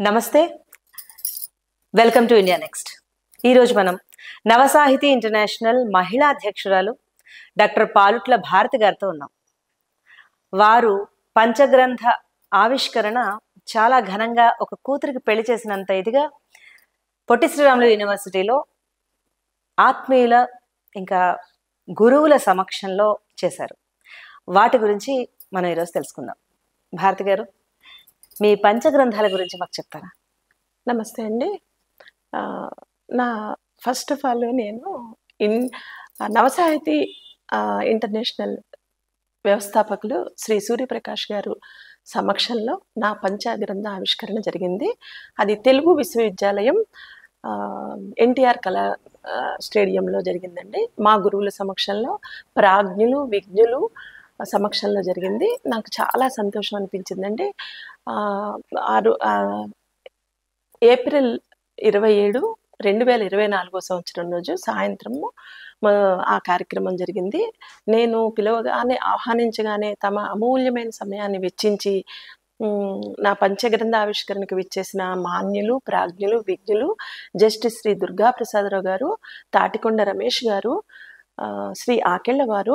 నమస్తే, welcome to India next. ఈరోజు మనం నవసాహితీ ఇంటర్నేషనల్ మహిళా అధ్యక్షురాలు డాక్టర్ పాలుట్ల భారతి గారితో ఉన్నాం. వారు పంచగ్రంథ ఆవిష్కరణ చాలా ఘనంగా ఒక కూతురికి పెళ్లి చేసినంత ఇదిగా పొట్టి శ్రీరాములు యూనివర్సిటీలో ఆత్మీయుల ఇంకా గురువుల సమక్షంలో చేశారు. వాటి గురించి మనం ఈరోజు తెలుసుకుందాం. భారతి గారు, మీ పంచగ్రంథాల గురించి మాకు చెప్తారా? నమస్తే అండి. నా ఫస్ట్ ఆఫ్ ఆల్ నేను నవసాహితీ ఇంటర్నేషనల్ వ్యవస్థాపకులు శ్రీ సూర్యప్రకాష్ గారు సమక్షంలో నా పంచగ్రంథ ఆవిష్కరణ జరిగింది. అది తెలుగు విశ్వవిద్యాలయం ఎన్టీఆర్ కళా స్టేడియంలో జరిగిందండి. మా గురువుల సమక్షంలో, ప్రాజ్ఞులు, విజ్ఞులు సమక్షంలో జరిగింది. నాకు చాలా సంతోషం అనిపించిందండి. ఏప్రిల్ 27, 2024 సంవత్సరం రోజు సాయంత్రము ఆ కార్యక్రమం జరిగింది. నేను పిలవగానే, ఆహ్వానించగానే తమ అమూల్యమైన సమయాన్ని వెచ్చించి నా పంచగ్రంథ ఆవిష్కరణకు విచ్చేసిన మాన్యులు, ప్రాజ్ఞులు, విజ్ఞులు జస్టిస్ శ్రీ దుర్గాప్రసాదరావు గారు, తాటికొండ రమేష్ గారు, శ్రీ ఆకెళ్ళ వారు,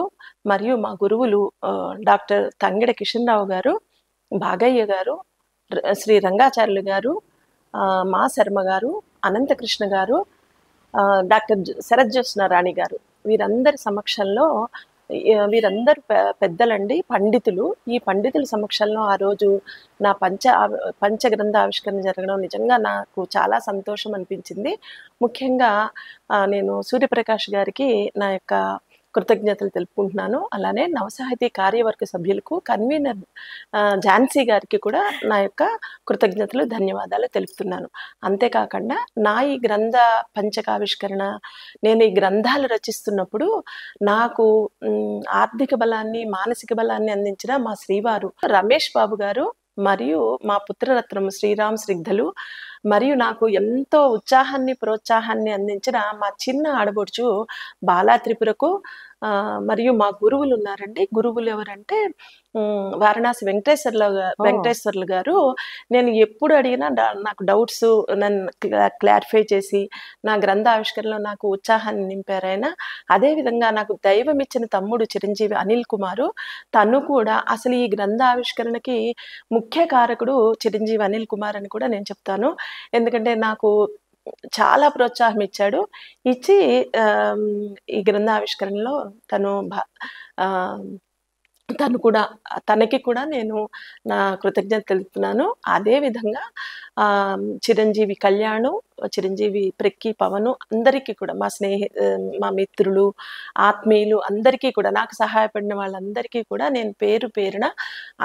మరియు మా గురువులు డాక్టర్ తంగెడ కిషన్ రావు గారు, భాగయ్య గారు, శ్రీ రంగాచార్యులు గారు, మా శర్మ గారు, అనంతకృష్ణ గారు, డాక్టర్ శరజ్యోత్స్న రాణి గారు, వీరందరి సమక్షంలో, వీరందరూ పెద్దలండి, పండితులు. ఈ పండితుల సమక్షంలో ఆ రోజు నా పంచగ్రంథ ఆవిష్కరణ జరగడం నిజంగా నాకు చాలా సంతోషం అనిపించింది. ముఖ్యంగా నేను సూర్యప్రకాష్ గారికి నా యొక్క కృతజ్ఞతలు తెలుపుకుంటున్నాను. అలానే నవసాహితీ కార్యవర్గ సభ్యులకు, కన్వీనర్ ఝాన్సీ గారికి కూడా నా యొక్క కృతజ్ఞతలు, ధన్యవాదాలు తెలుపుతున్నాను. అంతేకాకుండా నా ఈ గ్రంథ పంచకావిష్కరణ, నేను ఈ గ్రంథాలు రచిస్తున్నప్పుడు నాకు ఆర్థిక బలాన్ని, మానసిక బలాన్ని అందించిన మా శ్రీవారు రమేష్ బాబు గారు, మరియు మా పుత్రరత్నం శ్రీరామ్ శ్రిగ్ధలు, మరియు నాకు ఎంతో ఉత్సాహాన్ని, ప్రోత్సాహాన్ని అందించిన మా చిన్న ఆడబొడుచు బాలా త్రిపురకు, మరియు మా గురువులు ఉన్నారండి. గురువులు ఎవరంటే వారణాసి వెంకటేశ్వర్లు గారు. నేను ఎప్పుడు అడిగినా నాకు డౌట్స్ నన్ను క్లారిఫై చేసి నా గ్రంథ ఆవిష్కరణలో నాకు ఉత్సాహాన్ని నింపారు ఆయన. అదేవిధంగా నాకు దైవం ఇచ్చిన తమ్ముడు చిరంజీవి అనిల్ కుమారు, తను కూడా అసలు ఈ గ్రంథ ఆవిష్కరణకి ముఖ్య కారకుడు చిరంజీవి అనిల్ కుమార్ అని కూడా నేను చెప్తాను. ఎందుకంటే నాకు చాలా ప్రోత్సాహం ఇచ్చాడు. ఇచ్చి ఈ గ్రంథ ఆవిష్కరణలో తనకి కూడా నేను నా కృతజ్ఞత తెలుపుతున్నాను. అదేవిధంగా చిరంజీవి కళ్యాణు, చిరంజీవి ప్రక్కి పవను, అందరికీ కూడా, మా మిత్రులు, ఆత్మీయులు అందరికీ కూడా, నాకు సహాయపడిన వాళ్ళందరికీ కూడా నేను పేరు పేరున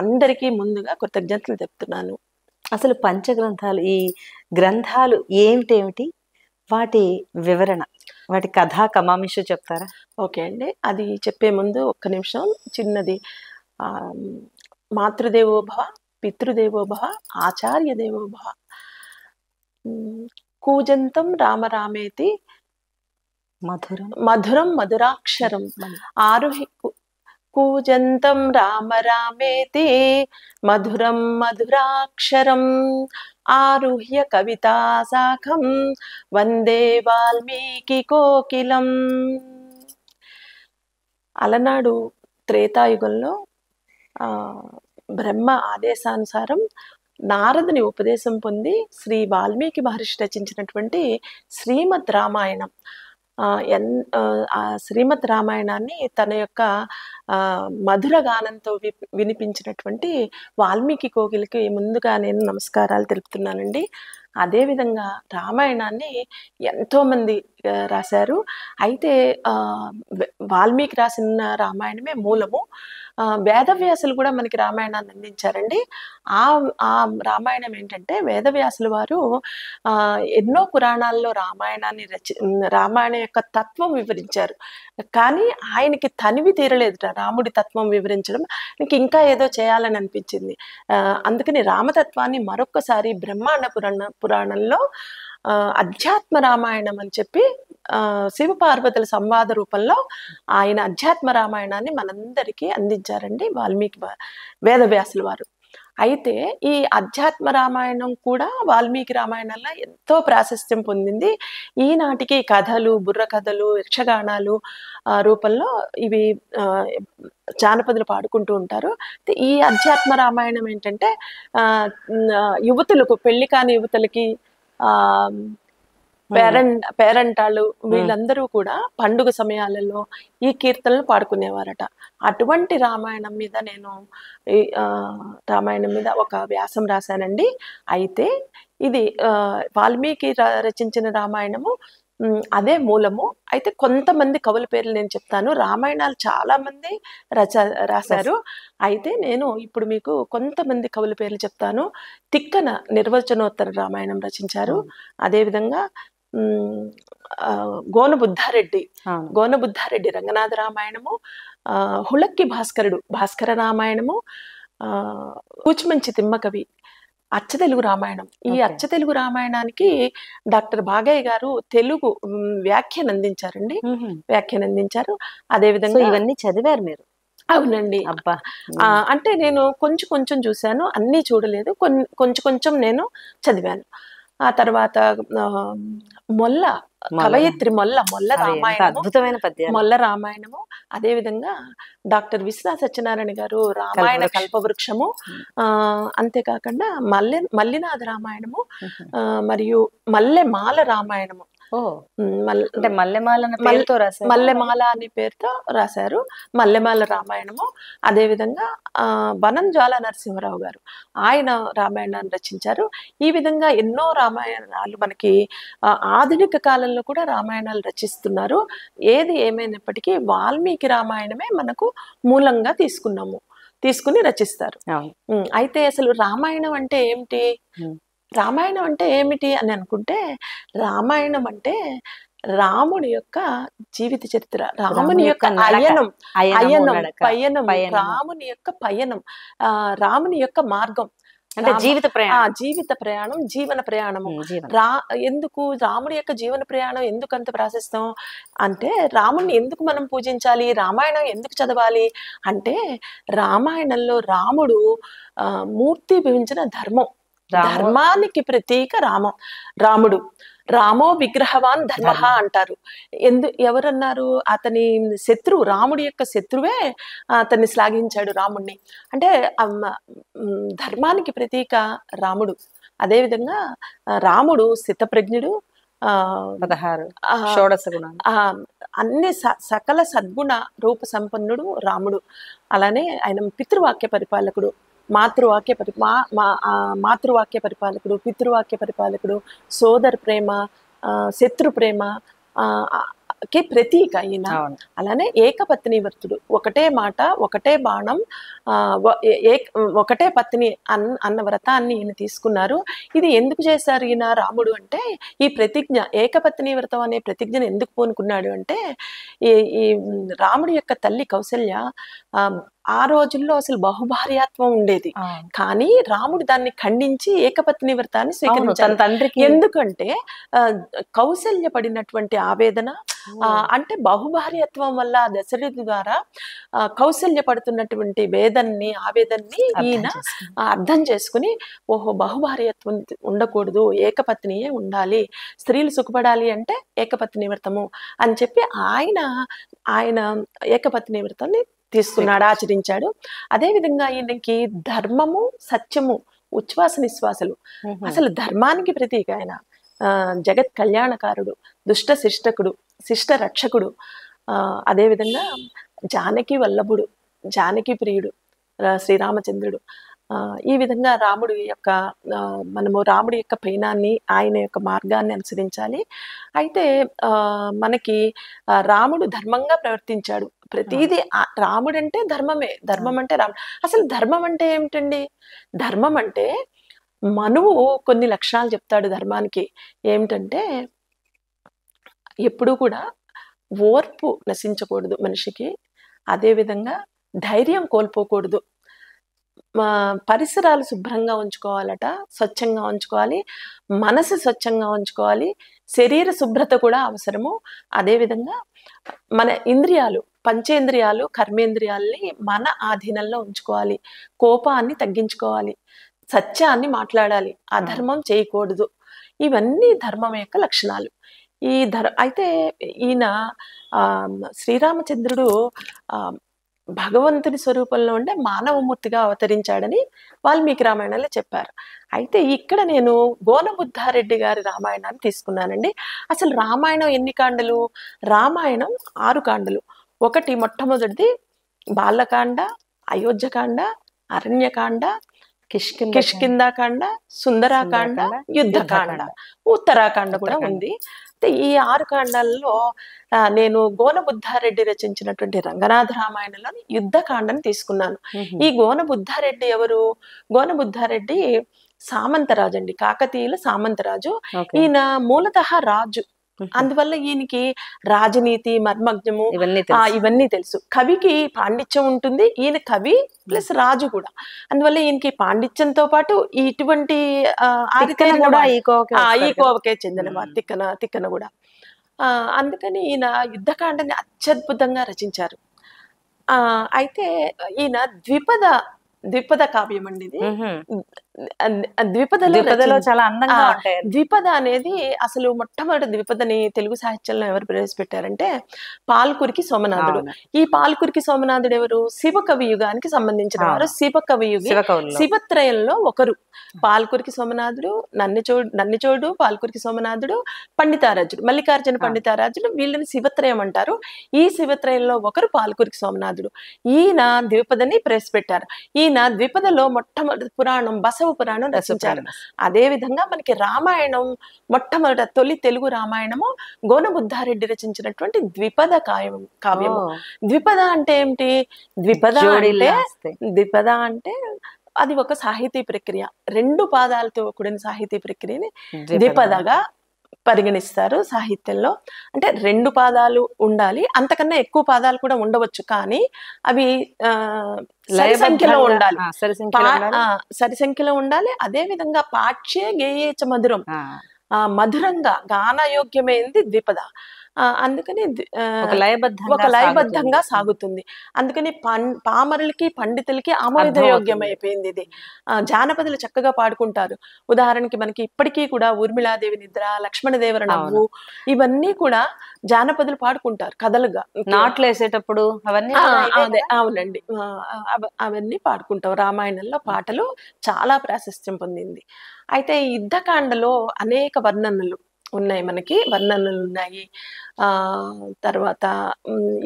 అందరికీ ముందుగా కృతజ్ఞతలు చెప్తున్నాను. అసలు పంచగ్రంథాలు, ఈ గ్రంథాలు ఏమిటేమిటి, వాటి వివరణ, వాటి కథా కమామిషు చెప్తారా? ఓకే అండి. అది చెప్పే ముందు ఒక్క నిమిషం చిన్నది. మాతృదేవోభవ, పితృదేవోభవ, ఆచార్య దేవోభవ. కూజంతం రామరామేతి మధురం మధురాక్షరం ఆరుహి కూజంతం రామ రామేతి మధురం మధురాక్షరం ఆరుహ్య కవితా శాఖం వందే వాల్మీకి కోకిలం. అలనాడు త్రేతాయుగంలో బ్రహ్మ ఆదేశానుసారం నారదుని ఉపదేశం పొంది శ్రీ వాల్మీకి మహర్షి రచించినటువంటి శ్రీమద్ రామాయణం, శ్రీమద్ రామాయణాన్ని తన యొక్క మధుర గానంతో వినిపించినటువంటి వాల్మీకి కోకిలకి ముందుగా నేను నమస్కారాలు తెలుపుతున్నానండి. అదేవిధంగా రామాయణాన్ని ఎంతోమంది రాశారు. అయితే వాల్మీకి రాసిన రామాయణమే మూలము. వేదవ్యాసులు కూడా మనకి రామాయణాన్ని అందించారండి. ఆ రామాయణం ఏంటంటే, వేదవ్యాసులు వారు ఎన్నో పురాణాల్లో రామాయణం యొక్క తత్వం వివరించారు. కానీ ఆయనకి తనివి తీరలేదు రాముడి తత్వం వివరించడం. ఇంకా ఏదో చేయాలని అనిపించింది. అందుకని రామతత్వాన్ని మరొక్కసారి బ్రహ్మాండ పురాణంలో అధ్యాత్మ రామాయణం అని చెప్పి శివపార్వతుల సంవాద రూపంలో ఆయన అధ్యాత్మ రామాయణాన్ని మనందరికీ అందించారండి వాల్మీకి వేదవ్యాసుల వారు. అయితే ఈ అధ్యాత్మ రామాయణం కూడా వాల్మీకి రామాయణంలో ఎంతో ప్రాశస్త్యం పొందింది. ఈనాటికి కథలు, బుర్ర కథలు, యక్షగానాలు రూపంలో ఇవి జానపదులు పాడుకుంటూ ఉంటారు. ఈ అధ్యాత్మ రామాయణం ఏంటంటే యువతులకు, పెళ్లి కాని యువతులకి పేరంటాళ్ళు వీళ్ళందరూ కూడా పండుగ సమయాలలో ఈ కీర్తనలు పాడుకునేవారట. అటువంటి రామాయణం మీద నేను రామాయణం మీద ఒక వ్యాసం రాశానండి. అయితే ఇది వాల్మీకి రచించిన రామాయణము అదే మూలము. అయితే కొంతమంది కవుల పేర్లు నేను చెప్తాను. రామాయణాలు చాలా మంది రాశారు. అయితే నేను ఇప్పుడు మీకు కొంతమంది కవుల పేర్లు చెప్తాను. తిక్కన నిర్వచనోత్తర రామాయణం రచించారు. అదేవిధంగా గోనబుద్ధారెడ్డి రంగనాథ రామాయణము, హుళక్కి భాస్కర రామాయణము, కూచిమంచి తిమ్మకవి అచ్చతెలుగు రామాయణం. ఈ అచ్చతెలుగు రామాయణానికి డాక్టర్ బాగయ్య గారు తెలుగు వ్యాఖ్యానం అందించారు. అదేవిధంగా ఇవన్నీ చదివారు మీరు? అవునండి. అబ్బా. అంటే నేను కొంచెం చూశాను, అన్నీ చూడలేదు, కొంచెం నేను చదివాను. ఆ తర్వాత కవయిత్రి మొల్ల రామాయణము, అద్భుతమైన పద్యాలు, మొల్ల రామాయణము. అదేవిధంగా డాక్టర్ విశ్వనాథ సత్యనారాయణ గారు రామాయణ కల్పవృక్షము, అంతేకాకుండా మల్లినాథ రామాయణము, మరియు మల్లెమాల రామాయణము. అంటే మల్లెమాల అనే పేరుతో రాశారు మల్లెమాల రామాయణము. అదేవిధంగా బనం జ్వాల నరసింహరావు గారు ఆయన రామాయణాన్ని రచించారు. ఈ విధంగా ఎన్నో రామాయణాలు మనకి ఆధునిక కాలంలో కూడా రామాయణాలు రచిస్తున్నారు. ఏది ఏమైనప్పటికీ వాల్మీకి రామాయణమే మనకు మూలంగా తీసుకుని రచిస్తారు. అయితే అసలు రామాయణం అంటే ఏమిటి? రామాయణం అంటే ఏమిటి అని అనుకుంటే, రామాయణం అంటే రాముడి యొక్క జీవిత చరిత్ర, రాముని యొక్క పయనం, రాముని యొక్క పయనం, రాముని యొక్క మార్గం, అంటే జీవిత ప్రయాణం, జీవన ప్రయాణము. ఎందుకు రాముడి యొక్క జీవన ప్రయాణం ఎందుకు అంత ప్రాశస్తం అంటే, రాముడిని ఎందుకు మనం పూజించాలి, రామాయణం ఎందుకు చదవాలి అంటే, రామాయణంలో రాముడు మూర్తి భవించిన ధర్మానికి ప్రతీక రాముడు. రామో విగ్రహవాన్ ధర్మ అంటారు. ఎవరన్నారు? అతని శత్రువు, రాముడి యొక్క శత్రువే అతన్ని శ్లాఘించాడు రాముడిని. అంటే ధర్మానికి ప్రతీక రాముడు. అదేవిధంగా రాముడు స్థితప్రజ్ఞుడు, 16 షోడశ గుణాలు, అన్ని సకల సద్గుణ రూప సంపన్నుడు రాముడు. అలానే ఆయన పితృవాక్య పరిపాలకుడు, మాతృవాక్య పరిపాలకుడు, పితృవాక్య పరిపాలకుడు, సోదర ప్రేమ, శత్రు ప్రేమ కి ప్రతీక అయిన. అలానే ఏకపత్ని వర్తుడు, ఒకటే మాట, ఒకటే బాణం, ఒకటే పత్ని అన్న వ్రతాన్ని ఈయన తీసుకున్నారు. ఇది ఎందుకు చేశారు ఈయన రాముడు అంటే, ఈ ప్రతిజ్ఞ, ఏకపత్ని వ్రతం అనే ప్రతిజ్ఞను ఎందుకు పూనుకున్నాడు అంటే, ఈ రాముడి యొక్క తల్లి కౌసల్య ఆ రోజుల్లో అసలు బహుభార్యాత్వం ఉండేది. కానీ రాముడు దాన్ని ఖండించి ఏకపత్ని వ్రతాన్ని స్వీకరించారు తండ్రికి. ఎందుకంటే కౌసల్య పడినటువంటి ఆవేదన, అంటే బహుభార్యత్వం వల్ల దశరథుడి ద్వారా కౌసల్య పడుతున్నటువంటి ఆవేదన్ని ఈయన అర్థం చేసుకుని, ఓహో బహుభార్యత్వం ఉండకూడదు, ఏకపత్నియే ఉండాలి, స్త్రీలు సుఖపడాలి అంటే ఏకపత్ని వ్రతము అని చెప్పి ఆయన ఏకపత్ని వ్రతాన్ని తీసుకున్నాడు, ఆచరించాడు. అదేవిధంగా ఈయనకి ధర్మము, సత్యము, ఉచ్ఛ్వాస నిశ్వాసలు, అసలు ధర్మానికి ప్రతీక ఆయన. జగత్ కళ్యాణకారుడు, దుష్ట శిష్ట రక్షకుడు, అదేవిధంగా జానకి వల్లభుడు, జానకి ప్రియుడు శ్రీరామచంద్రుడు. ఈ విధంగా మనము రాముడి యొక్క పయనాన్ని, ఆయన యొక్క మార్గాన్ని అనుసరించాలి. అయితే మనకి రాముడు ధర్మంగా ప్రవర్తించాడు. ప్రతిదీ రాముడు అంటే ధర్మమే, ధర్మం అంటే అసలు ధర్మం అంటే ఏమిటండి? ధర్మం అంటే మనువు కొన్ని లక్షణాలు చెప్తాడు ధర్మానికి. ఏమిటంటే, ఎప్పుడూ కూడా ఓర్పు నశించకూడదు మనిషికి, అదేవిధంగా ధైర్యం కోల్పోకూడదు, పరిసరాలు శుభ్రంగా ఉంచుకోవాలట, స్వచ్ఛంగా ఉంచుకోవాలి, మనసు స్వచ్ఛంగా ఉంచుకోవాలి, శరీర శుభ్రత కూడా అవసరము. అదేవిధంగా మన ఇంద్రియాలు పంచేంద్రియాలు కర్మేంద్రియాల్ని మన ఆధీనంలో ఉంచుకోవాలి, కోపాన్ని తగ్గించుకోవాలి, సత్యాన్ని మాట్లాడాలి, అధర్మం చేయకూడదు. ఇవన్నీ ధర్మం యొక్క లక్షణాలు. అయితే ఈయన శ్రీరామచంద్రుడు ఆ భగవంతుని స్వరూపంలో ఉండే మానవమూర్తిగా అవతరించాడని వాల్మీకి రామాయణంలో చెప్పారు. అయితే ఇక్కడ నేను గోనబుద్ధారెడ్డి గారి రామాయణాన్ని తీసుకున్నానండి. అసలు రామాయణం ఎన్ని కాండలు? రామాయణం 6 కాండలు. ఒకటి మొట్టమొదటిది బాలకాండ, అయోధ్యకాండ, అరణ్యకాండ, కిష్కింధాకాండ, సుందరాకాండ, యుద్ధకాండ, ఉత్తరాకాండ కూడా ఉంది. ఈ 6 కాండాలలో నేను గోనబుద్ధారెడ్డి రచించినటువంటి రంగనాథ రామాయణంలోని యుద్ధకాండని తీసుకున్నాను. ఈ గోనబుద్ధారెడ్డి ఎవరు? గోనబుద్ధారెడ్డి సామంతరాజు అండి, కాకతీయుల సామంతరాజు. ఈయన మూలతః రాజు, అందువల్ల ఈయనకి రాజనీతి మర్మజ్ఞము ఇవన్నీ తెలుసు. కవికి పాండిత్యం ఉంటుంది, ఈయన కవి ప్లస్ రాజు కూడా. అందువల్ల ఈయనకి పాండిత్యంతో పాటు ఇటువంటి ఈ కోవకే చెందిన వారు తిక్కన కూడా. అందుకని ఈయన యుద్ధకాండని అత్యద్భుతంగా రచించారు. అయితే ఈయన ద్విపద కావ్యం అండి ఇది. ద్విపదలో చాలా అందంగా ఉంటాయి. ద్విపద అనేది అసలు మొట్టమొదటి ద్విపదని తెలుగు సాహిత్యంలో ఎవరు ప్రవేశపెట్టారంటే పాల్కురికి సోమనాథుడు. ఈ పాల్కురికి సోమనాథుడు ఎవరు? శివకవి యుగానికి సంబంధించిన వారు. శివకవి యుగి శివత్రయంలో ఒకరు. పాల్కురికి సోమనాథుడు, నన్నిచోడు, పాల్కురికి సోమనాథుడు, పండితారాజుడు, మల్లికార్జున పండితారాజుడు, వీళ్ళని శివత్రయం అంటారు. ఈ శివత్రయంలో ఒకరు పాల్కురికి సోమనాథుడు. ఈయన ద్విపదని ప్రవేశపెట్టారు. ఈయన ద్విపదలో మొట్టమొదటి పురాణం బసవ పురాణం రచించారు. అదే విధంగా మనకి రామాయణం మొట్టమొదట తొలి తెలుగు రామాయణము గోనబుద్ధారెడ్డి రచించినటువంటి ద్విపద కావ్యము. ద్విపద అంటే ఏమిటి? ద్విపద అంటే అది ఒక సాహితీ ప్రక్రియ. 2 పాదాలతో కూడిన సాహితీ ప్రక్రియని ద్విపదగా పరిగణిస్తారు సాహిత్యంలో. అంటే 2 పాదాలు ఉండాలి, అంతకన్నా ఎక్కువ పాదాలు కూడా ఉండవచ్చు, కానీ అవి సరి సంఖ్యలో ఉండాలి, సరి సంఖ్యలో ఉండాలి. అదే విధంగా పాఠ్యే గేయేచ మధురం, మధురంగా గానయోగ్యమైనది ద్విపద. అందుకని ఒక లయబద్ధంగా సాగుతుంది. అందుకని పామరులకి పండితులకి ఆమోదయోగ్యమైపోయింది ఇది. జానపదులు చక్కగా పాడుకుంటారు. ఉదాహరణకి మనకి ఇప్పటికీ కూడా ఊర్మిళాదేవి నిద్ర, లక్ష్మణదేవర నవ్వు, ఇవన్నీ కూడా జానపదులు పాడుకుంటారు కథలుగా. నాట్లు వేసేటప్పుడు అవన్నీ అవునండి, అవన్నీ పాడుకుంటాం. రామాయణంలో పాటలు చాలా ప్రాశస్త్యం పొందింది. అయితే యుద్ధకాండలో అనేక వర్ణనలు ఉన్నాయి, మనకి వర్ణనలు ఉన్నాయి. తర్వాత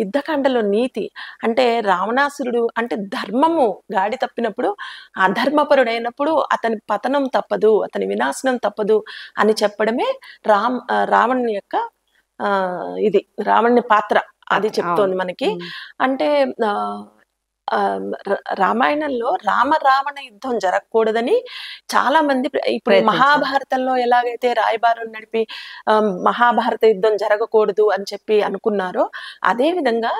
యుద్ధకాండలో నీతి అంటే రావణాసురుడు అంటే ధర్మము గాడి తప్పినప్పుడు, అధర్మపరుడైనప్పుడు అతని పతనం తప్పదు, అతని వినాశనం తప్పదు అని చెప్పడమే రావణుని యొక్క ఇది రావణుని పాత్ర అది చెప్తోంది మనకి. అంటే రామాయణంలో రావణ యుద్ధం జరగకూడదని చాలా మంది, ఇప్పుడు మహాభారతంలో ఎలాగైతే రాయబారం నడిపి మహాభారత యుద్ధం జరగకూడదు అని చెప్పి అనుకున్నారో, అదే విధంగా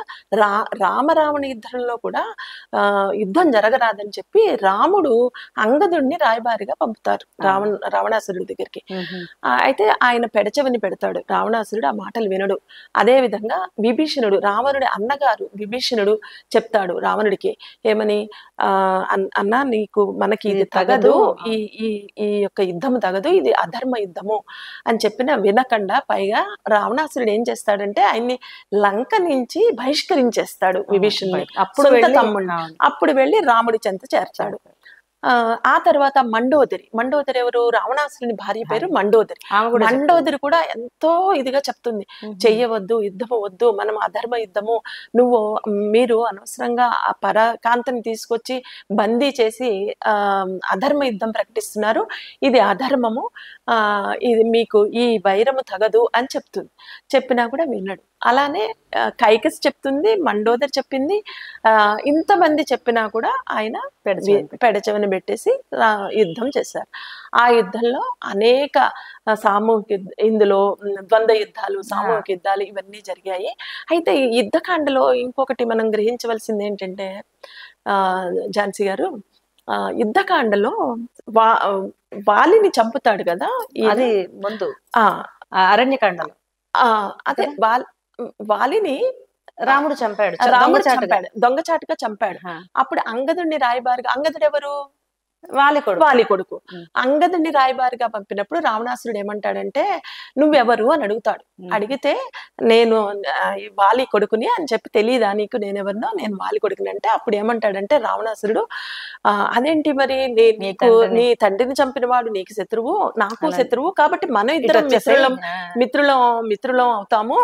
రావణ యుద్ధంలో కూడా యుద్ధం జరగరాదని చెప్పి రాముడు అంగదుడిని రాయబారిగా పంపుతారు రావణాసురుడి దగ్గరికి. అయితే ఆయన పెడచెవిని పెడతాడు. రావణాసురుడు ఆ మాటలు వినడు. అదే విధంగా విభీషణుడు, రావణుడి అన్నగారు విభీషణుడు చెప్తాడు రావణుడి ఏమని, అన్నా నీకు మనకి ఇది తగదు, ఈ యొక్క యుద్ధము తగదు, ఇది అధర్మ యుద్ధము అని చెప్పిన వినకుండా, పైగా రావణాసురుడు ఏం చేస్తాడంటే ఆయన్ని లంక నుంచి బహిష్కరించేస్తాడు విభీషణుని. అప్పుడు వెళ్ళి రాముడి చెంత చేర్చాడు. ఆ తర్వాత మండోదరి ఎవరు? రావణాసురుని భార్య పేరు మండోదరి. మండోదరి కూడా ఎంతో ఇదిగా చెప్తుంది, చెయ్యవద్దు, యుద్ధము వద్దు, మనం అధర్మ యుద్ధము, మీరు అనవసరంగా ఆ పరకాంతని తీసుకొచ్చి బందీ చేసి అధర్మ యుద్ధం ప్రకటిస్తున్నారు, ఇది అధర్మము, ఇది మీకు ఈ వైరము తగదు అని చెప్తుంది. చెప్పినా కూడా వినడు. అలానే కైకసి చెప్తుంది, మండోదరి చెప్పింది, ఇంతమంది చెప్పినా కూడా ఆయన పెడచెవిని పెట్టేసి యుద్ధం చేశారు. ఆ యుద్ధంలో అనేక ఇందులో ద్వంద్వ యుద్ధాలు, సామూహిక యుద్ధాలు ఇవన్నీ జరిగాయి. అయితే ఈ యుద్ధకాండలో ఇంకొకటి మనం గ్రహించవలసింది ఏంటంటే, ఝాన్సీ గారు, యుద్ధకాండలో వాలిని చంపుతాడు కదా, అది ముందు అరణ్యకాండలో. అదే వాలిని రాముడు చంపాడు, రాముడు దొంగచాటుగా. చంపాడు, దొంగచాటుగా చంపాడు. ఆహా. అప్పుడు అంగదుడిని రాయబారిగా, అంగదుడు ఎవరు? వాలి కొడుకు. వాలి కొడుకు. ఉమ్. అంగదుడిని రాయబారిగా పంపినప్పుడు రావణాసురుడు ఏమంటాడంటే నువ్వెవరు అని అడుగుతాడు. అడిగితే నేను ఈ వాలి కొడుకుని అని చెప్పి, తెలియదా నీకు నేనెవరినో, నేను వాలి కొడుకుని అంటే, అప్పుడు ఏమంటాడంటే రావణాసురుడు, అదేంటి మరి నీకు నీ తండ్రిని చంపిన వాడు నీకు శత్రువు, నాకు శత్రువు, కాబట్టి మనం ఇద్దరం మిత్రులం అవుతాము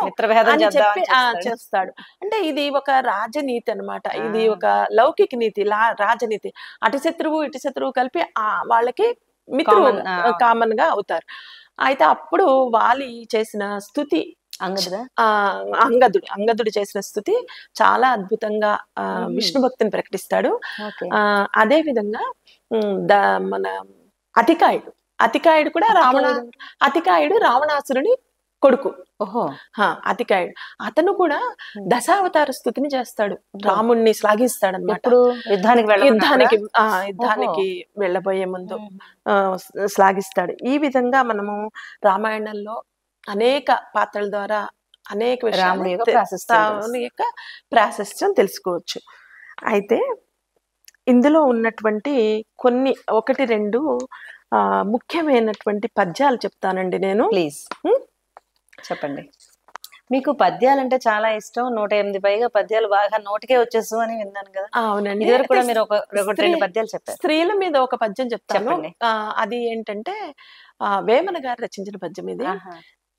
అని చెప్పి చేస్తాడు. అంటే ఇది ఒక రాజనీతి అన్నమాట. ఇది ఒక లౌకిక నీతి, రాజనీతి. అటు శత్రువు ఇటు శత్రువు కలిపి వాళ్ళకి మిత్రువు కామన్ గా అవుతారు. అయితే అప్పుడు వాలి చేసిన స్తుతి, అంగదుడు చేసిన స్తుతి చాలా అద్భుతంగా విష్ణు భక్తిని ప్రకటిస్తాడు. అదే విధంగా మన అతికాయుడు కూడా అతికాయుడు రావణాసురుని కొడుకు. అతికాయుడు అతను కూడా దశావతార స్థుతిని చేస్తాడు, రాముణ్ణి శ్లాఘిస్తాడు అన్నమాట. యుద్ధానికి వెళ్ళబోయే ముందు శ్లాఘిస్తాడు. ఈ విధంగా మనము రామాయణంలో అనేక పాత్రల ద్వారా అనేక విషయాల యొక్క ప్రాశస్త్యం తెలుసుకోవచ్చు. అయితే ఇందులో ఉన్నటువంటి కొన్ని 1-2 ముఖ్యమైనటువంటి పద్యాలు చెప్తానండి నేను. ప్లీజ్ చెప్పండి. మీకు పద్యాలంటే చాలా ఇష్టం, 108 పైగా పద్యాలు బాగా నోటికే వచ్చేసు అని విన్నాను కదా. అవునండి. ఇదివరకు కూడా మీరు 1-2 పద్యాలు చెప్పారు. స్త్రీల మీద ఒక పద్యం చెప్తాను. అది ఏంటంటే వేమన గారు రచించిన పద్యం ఇది.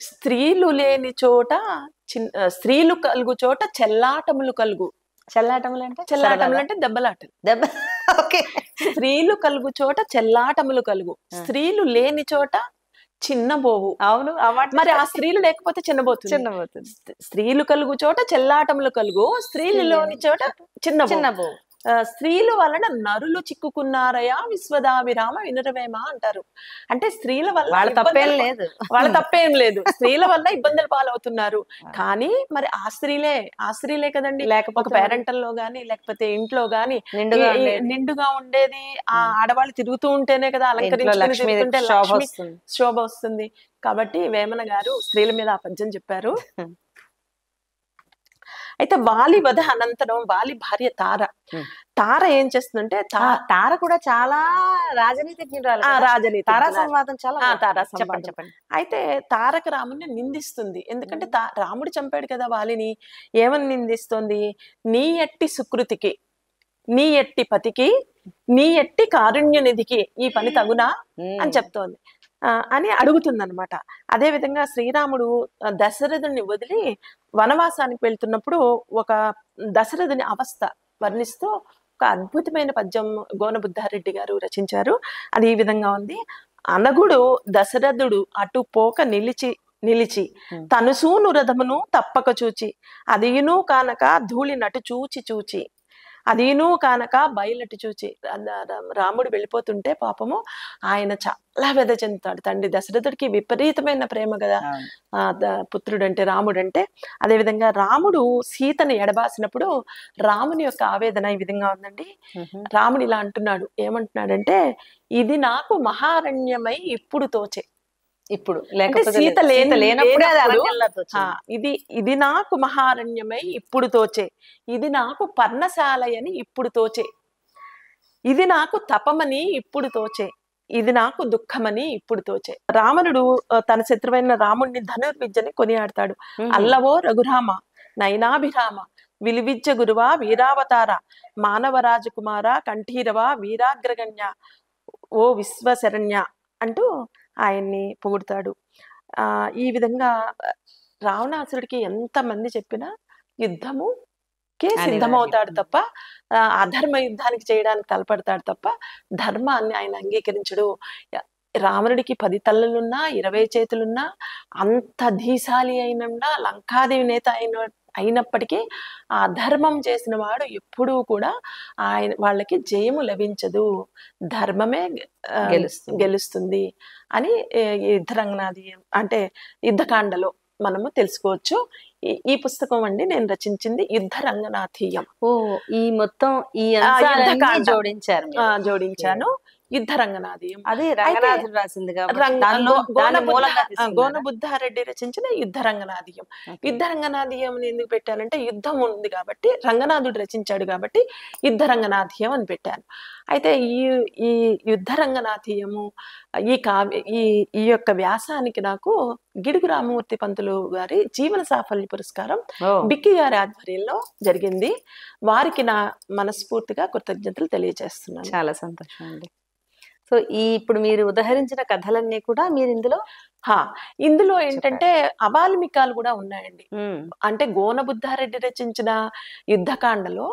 స్త్రీలు లేని చోట స్త్రీలు కలుగు చోట చెల్లాటములు కలుగు. చెల్లాటములు అంటే దెబ్బలాటలు. స్త్రీలు కలుగు చోట చెల్లాటములు కలుగు, స్త్రీలు లేని చోట చిన్నబోవు. అవును, మరి ఆ స్త్రీలు లేకపోతే చిన్నబోతుంది. స్త్రీలు కలుగు చోట చెల్లాటములు కలుగు, స్త్రీలు లేని చోట చిన్నబోవు. స్త్రీల వలన నరులు చిక్కుకున్నారయా విశ్వదాభిరామ వినురవేమ అంటారు. అంటే స్త్రీల వల్ల వాళ్ళ తప్పేం లేదు, స్త్రీల వల్ల ఇబ్బందులు పాలవుతున్నారు. కానీ మరి ఆ స్త్రీలే కదండి, లేకపోతే పేరెంటల్లో గాని లేకపోతే ఇంట్లో గాని నిండుగా ఉండేది. ఆ ఆడవాళ్ళు తిరుగుతూ ఉంటేనే కదా అలంకరించుకుని లక్ష్మి శోభ వస్తుంది. కాబట్టి వేమన గారు స్త్రీల మీద ఆ పద్యం చెప్పారు. అయితే వాలి వధ అనంతరం వాలి భార్య తార ఏం చేస్తుందంటే, తార కూడా చాలా రాజనీతిజ్ఞురాలు. తారా సంవాదం చాలా. చెప్పండి. అయితే తారక రాముడిని నిందిస్తుంది. ఎందుకంటే రాముడు చంపాడు కదా వాలిని. ఏమని నిందిస్తుంది? నీ ఎట్టి సుకృతికి, నీ ఎట్టి పతికి, నీ ఎట్టి కారుణ్య నిధికి ఈ పని తగునా అని చెప్తోంది అని అడుగుతుందన్నమాట. అదే విధంగా శ్రీరాముడు దశరథుని వదిలి వనవాసానికి వెళ్తున్నప్పుడు ఒక దశరథుని అవస్థ వర్ణిస్తూ ఒక అద్భుతమైన పద్యం గోనబుద్ధారెడ్డి గారు రచించారు. అది ఈ విధంగా ఉంది. అనగుడు దశరథుడు అటు పోక నిలిచి తనుసూను రథమును తప్పక చూచి, అదియును కానక ధూళి నటు చూచి అదీను కానక బయలటి చూచి. రాముడు వెళ్ళిపోతుంటే పాపము ఆయన చాలా వ్యధ చెందుతాడు. తండ్రి దశరథుడికి విపరీతమైన ప్రేమ కదా పుత్రుడు అంటే, రాముడు అంటే. అదేవిధంగా రాముడు సీతను ఎడబాసినప్పుడు రాముని యొక్క ఆవేదన ఈ విధంగా ఉందండి. రాముడు ఇలా అంటున్నాడు, ఏమంటున్నాడంటే, ఇది నాకు మహారణ్యమై ఇప్పుడు తోచే. ఇప్పుడు సీత లేనప్పుడే ఇది నాకు మహారణ్యమై ఇప్పుడు తోచే, ఇది నాకు పర్ణశాలయని ఇప్పుడు తోచే, ఇది నాకు తపమని ఇప్పుడు తోచే, ఇది నాకు దుఃఖమని ఇప్పుడు తోచే. రావణుడు తన శత్రువైన రాముడిని ధనుర్విద్యని కొనియాడతాడు. అల్లవో రఘురామ నయనాభిరామ విలువిద్య గురువా వీరావతార మానవరాజకుమార కంఠీరవ వీరాగ్రగణ్య ఓ విశ్వశరణ్య అంటూ ఆయన్ని పొగుడతాడు. ఈ విధంగా రావణాసురుడికి ఎంతమంది చెప్పినా యుద్ధముకే సిద్ధమవుతాడు తప్ప, అధర్మ యుద్ధానికి చేయడానికి తలపడతాడు తప్ప ధర్మాన్ని ఆయన అంగీకరించడు. రావణుడికి 10 తలలున్నా 20 చేతులున్నా, అంత ధీశాలి అయినా, లంకాదేవి నేత అయినప్పటికీ ఆ ధర్మం చేసిన వాడు ఎప్పుడూ కూడా వాళ్ళకి జయము లభించదు, ధర్మమే గెలుస్తుంది అని యుద్ధరంగనాది అంటే యుద్ధకాండలో మనము తెలుసుకోవచ్చు. ఈ పుస్తకం అండి నేను రచించింది యుద్ధరంగనాథీయం. ఈ మొత్తం ఈ జోడించాను. యుద్ధ రంగనాదీయం. అది రంగనాథుడు రాసింది కాబట్టి రంగ దానిలో గో- దాని గోనబుద్ధ మూలంగా తీసుకున్నారా? గోనబుద్ధారెడ్డి రచించిన యుద్ధ రంగనాదీయం. Okay. యుద్ధ రంగనాదీయం ఎందుకు పెట్టానంటే యుద్ధం ఉంది కాబట్టి, రంగనాథుడు రచించాడు కాబట్టి యుద్ధ రంగనాథీయం అని పెట్టాను. అయితే ఈ యుద్ధ రంగనాథీయము ఈ యొక్క వ్యాసానికి నాకు గిడుగు రామమూర్తి పంతులు గారి జీవన సాఫల్య పురస్కారం ఓ, బిక్కి గారి ఆధ్వర్యంలో జరిగింది. వారికి నా మనస్ఫూర్తిగా కృతజ్ఞతలు తెలియజేస్తున్నాను. చాలా సంతోషం అండి. సో ఇప్పుడు మీరు ఉదహరించిన కథలన్నీ కూడా మీరు ఇందులో ఇందులో ఏంటంటే అవాల్మికాలు కూడా ఉన్నాయండి. ఉమ్, అంటే గోనబుద్ధారెడ్డి రచించిన యుద్ధకాండలో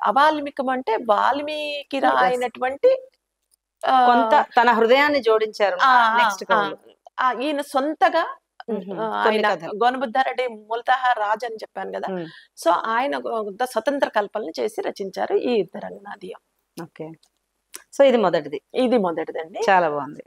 అవాల్మికం అంటే వాల్మీకి రాయినటువంటి కొంత తన హృదయాన్ని జోడించారు నెక్స్ట్ ఈయన సొంతగా కొన్ని ఆయన కథలు. గోనబుద్ధారెడ్డి మూలతః రాజు అని చెప్పాను కదా. సో ఆయన స్వతంత్ర కల్పనలు చేసి రచించారు ఈ యుద్ధ రంగనాదీయం. ఓకే, సో ఇది మొదటిది. ఇది మొదటిదండి. చాలా బాగుంది.